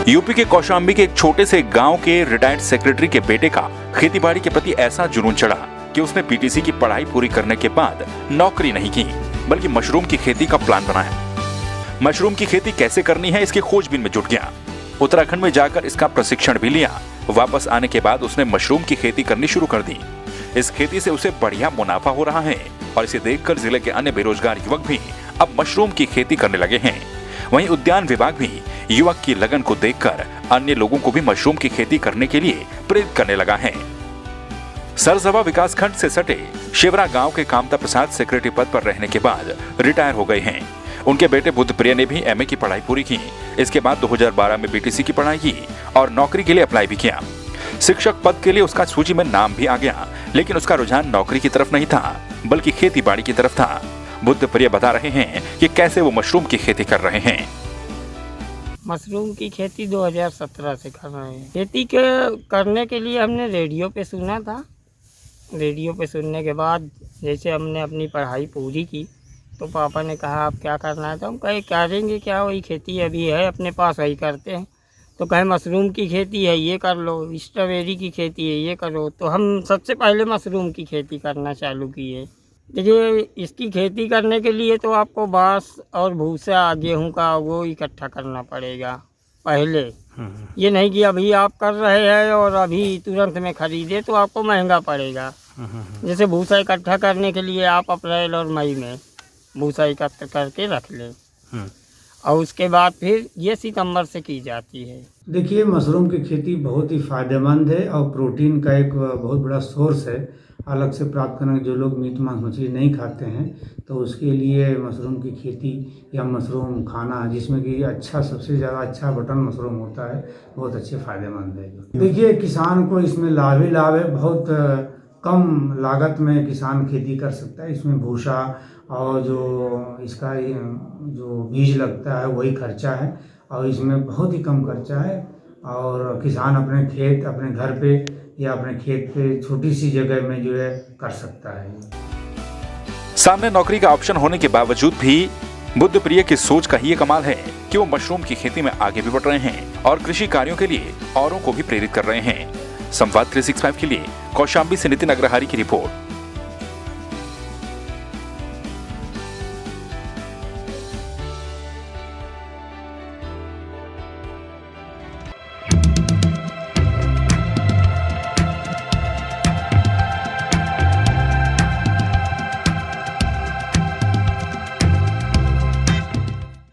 UP के कौशाम्बी के एक छोटे से गांव के रिटायर्ड सेक्रेटरी के बेटे का खेतीबाड़ी के प्रति ऐसा जुनून चढ़ा कि उसने पीटीसी की पढ़ाई पूरी करने के बाद नौकरी नहीं की, बल्कि मशरूम की खेती का प्लान बनाया। मशरूम की खेती कैसे करनी है इसकी खोजबीन में जुट गया। उत्तराखंड में जाकर इसका प्रशिक्षण भी लिया। वापस आने के बाद उसने मशरूम की खेती करनी शुरू कर दी। इस खेती से उसे बढ़िया मुनाफा हो रहा है और इसे देखकर जिले के अन्य बेरोजगार युवक भी अब मशरूम की खेती करने लगे हैं। वहीं उद्यान विभाग भी युवक की लगन को देखकर अन्य लोगों को भी मशरूम की खेती करने के लिए प्रेरित करने लगा है। सरसभा विकासखंड से सटे शिवरा गांव के कामता प्रसाद सेक्रेटरी पद पर रहने के बाद रिटायर हो गए हैं। उनके बेटे बुद्धप्रिय ने भी एमए की पढ़ाई पूरी की। इसके बाद 2012 में बीटीसी की पढ़ाई की और नौकरी के लिए अप्लाई भी किया। शिक्षक पद के लिए उसका सूची में नाम भी आ गया, लेकिन उसका रुझान नौकरी की तरफ नहीं था, बल्कि खेती बाड़ी की तरफ था। बुद्धप्रिय बता रहे हैं कि कैसे वो मशरूम की खेती कर रहे हैं। मशरूम की खेती 2017 से कर रहे हैं। खेती करने के लिए हमने रेडियो पे सुना था। रेडियो पे सुनने के बाद जैसे हमने अपनी पढ़ाई पूरी की तो पापा ने कहा आप क्या करना है, तो हम कहे करेंगे क्या, वही खेती अभी है अपने पास, वही करते हैं। तो कहे मशरूम की खेती है ये कर लो, स्ट्रॉबेरी की खेती है ये करो। तो हम सबसे पहले मशरूम की खेती करना चालू किए। देखिए इसकी खेती करने के लिए तो आपको बांस और भूसा गेहूं का वो इकट्ठा करना पड़ेगा पहले। ये नहीं कि अभी आप कर रहे हैं और अभी तुरंत में खरीदे तो आपको महंगा पड़ेगा। जैसे भूसा इकट्ठा करने के लिए आप अप्रैल और मई में भूसा इकट्ठा करके रख लें और उसके बाद फिर ये सितंबर से की जाती है। देखिए मशरूम की खेती बहुत ही फ़ायदेमंद है और प्रोटीन का एक बहुत बड़ा सोर्स है। अलग से प्राप्त करना, जो लोग मीट मांस मछली नहीं खाते हैं तो उसके लिए मशरूम की खेती या मशरूम खाना, जिसमें कि अच्छा सबसे ज़्यादा अच्छा बटन मशरूम होता है, बहुत अच्छे फ़ायदेमंद है। देखिए किसान को इसमें लाभ ही लाभ है। बहुत कम लागत में किसान खेती कर सकता है। इसमें भूसा और जो इसका जो बीज लगता है वही खर्चा है और इसमें बहुत ही कम खर्चा है और किसान अपने खेत, अपने घर पे या अपने खेत पे छोटी सी जगह में जो है कर सकता है। सामने नौकरी का ऑप्शन होने के बावजूद भी बुद्धप्रिय की सोच का ही ये कमाल है कि वो मशरूम की खेती में आगे भी बढ़ रहे हैं और कृषि कार्यों के लिए औरों को भी प्रेरित कर रहे हैं। संवाद 365 के लिए कौशाम्बी से नितिन अग्रहारी की रिपोर्ट।